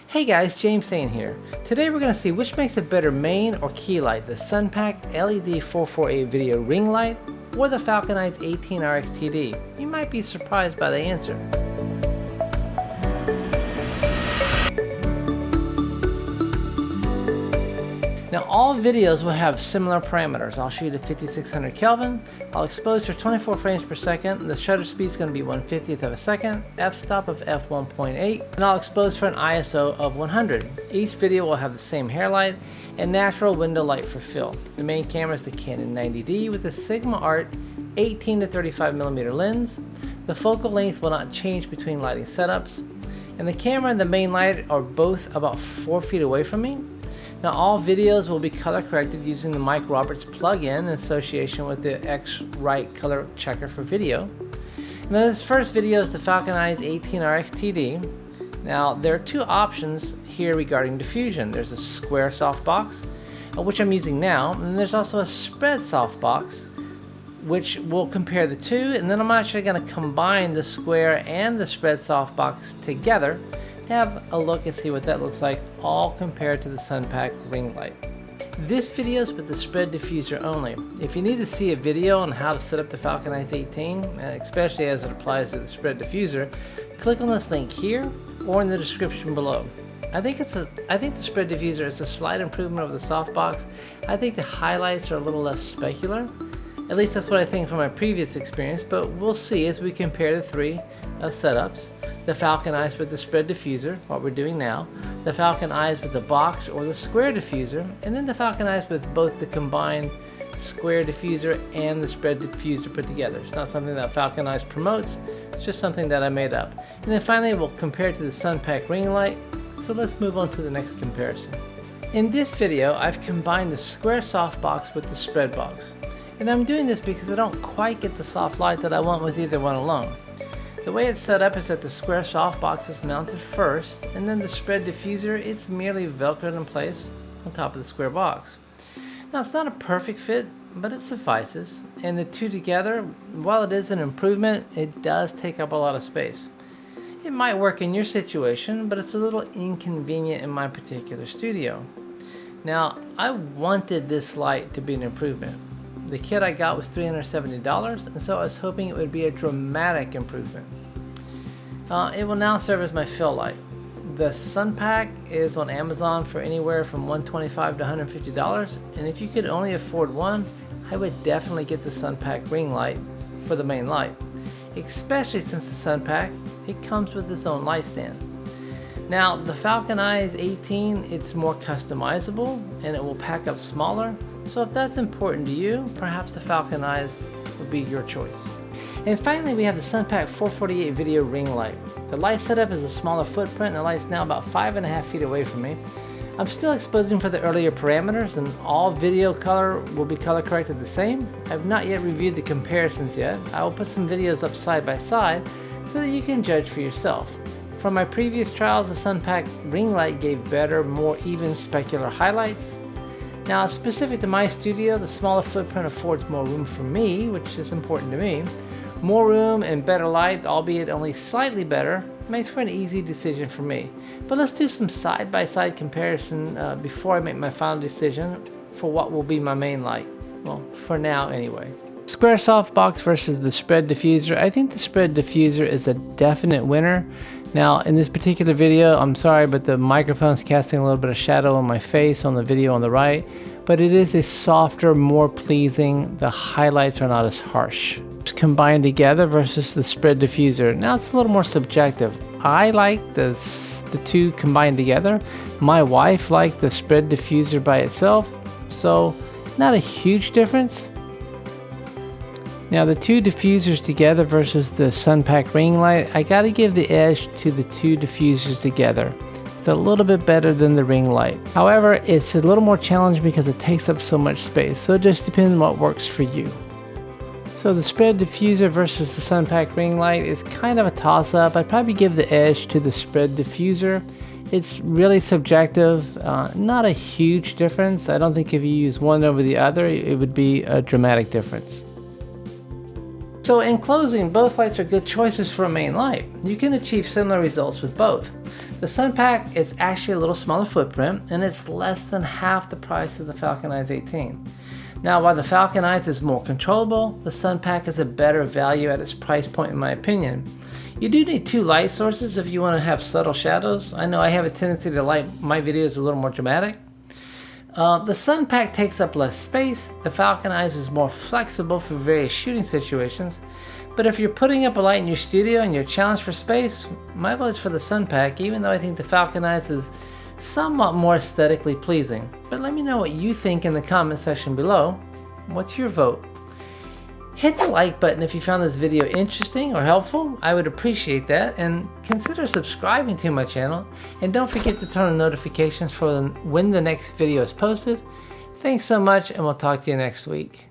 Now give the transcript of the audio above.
Hey guys, James Sane here. Today we're going to see which makes a better main or key light, the Sunpak LED 448 video ring light or the Falcon 18RX TD. You might be surprised by the answer. Now all videos will have similar parameters. I'll shoot at 5600 Kelvin, I'll expose for 24 frames per second, the shutter speed is going to be 1/50th of a second, f-stop of f1.8, and I'll expose for an ISO of 100. Each video will have the same hair light and natural window light for fill. The main camera is the Canon 90D with a Sigma Art 18 to 35mm lens. The focal length will not change between lighting setups, and the camera and the main light are both about 4 feet away from me. Now all videos will be color corrected using the Mike Roberts plugin in association with the X-Rite color checker for video. Now this first video is the Falcon 18RX TD. Now there are two options here regarding diffusion. There's a square softbox, which I'm using now, and there's also a spread softbox, which will compare the two, and then I'm actually going to combine the square and the spread softbox together to have a look and see what that looks like, all compared to the Sunpak ring light. This video is with the spread diffuser only. If you need to see a video on how to set up the Falcon 18, especially as it applies to the spread diffuser, click on this link here or in the description below. I think the spread diffuser is a slight improvement over the softbox. I think the highlights are a little less specular. At least that's what I think from my previous experience, but we'll see as we compare the three setups. The Falcon Eyes with the spread diffuser, what we're doing now, the Falcon Eyes with the box or the square diffuser, and then the Falcon Eyes with both the combined square diffuser and the spread diffuser put together. It's not something that Falcon Eyes promotes, it's just something that I made up. And then finally we'll compare it to the Sunpak ring light, so let's move on to the next comparison. In this video I've combined the square softbox with the spread box. And I'm doing this because I don't quite get the soft light that I want with either one alone. The way it's set up is that the square softbox is mounted first, and then the spread diffuser, it's merely velcroed in place on top of the square box. Now it's not a perfect fit, but it suffices, and the two together, while it is an improvement, it does take up a lot of space. It might work in your situation, but it's a little inconvenient in my particular studio. Now I wanted this light to be an improvement. The kit I got was $370, and so I was hoping it would be a dramatic improvement. It will now serve as my fill light. The Sunpak is on Amazon for anywhere from $125 to $150, and if you could only afford one, I would definitely get the Sunpak ring light for the main light, especially since the Sunpak, it comes with its own light stand. Now the Falcon 18, it's more customizable and it will pack up smaller, so if that's important to you, perhaps the Falcon Eyes would be your choice. And finally we have the Sunpak 448 video ring light. The light setup is a smaller footprint and the light's now about 5.5 feet away from me. I'm still exposing for the earlier parameters and all video color will be color corrected the same. I've not yet reviewed the comparisons yet. I will put some videos up side by side so that you can judge for yourself. From my previous trials, the Sunpak ring light gave better, more even specular highlights. Now specific to my studio, the smaller footprint affords more room for me, which is important to me. More room and better light, albeit only slightly better, makes for an easy decision for me. But let's do some side-by-side comparison before I make my final decision for what will be my main light. Well, for now anyway. Square softbox versus the spread diffuser. I think the spread diffuser is a definite winner. Now in this particular video, I'm sorry, but the microphone's casting a little bit of shadow on my face on the video on the right, but it is a softer, more pleasing. The highlights are not as harsh. Combined together versus the spread diffuser. Now it's a little more subjective. I like the two combined together. My wife liked the spread diffuser by itself, so not a huge difference. Now the two diffusers together versus the Sunpak ring light, I gotta give the edge to the two diffusers together. It's a little bit better than the ring light. However, it's a little more challenging because it takes up so much space, so it just depends on what works for you. So the spread diffuser versus the Sunpak ring light is kind of a toss-up. I'd probably give the edge to the spread diffuser. It's really subjective, not a huge difference. I don't think if you use one over the other, it would be a dramatic difference. So in closing, both lights are good choices for a main light. You can achieve similar results with both. The Sunpak is actually a little smaller footprint, and it's less than half the price of the Falcon Eyes 18. Now, while the Falcon Eyes is more controllable, the Sunpak is a better value at its price point in my opinion. You do need two light sources if you want to have subtle shadows. I know I have a tendency to light my videos a little more dramatic. The Sunpak takes up less space. The Falcon Eyes is more flexible for various shooting situations. But if you're putting up a light in your studio and you're challenged for space, my vote's for the Sunpak, even though I think the Falcon Eyes is somewhat more aesthetically pleasing. But let me know what you think in the comment section below. What's your vote? Hit the like button if you found this video interesting or helpful. I would appreciate that, and consider subscribing to my channel, and don't forget to turn on notifications for when the next video is posted. Thanks so much, and we'll talk to you next week.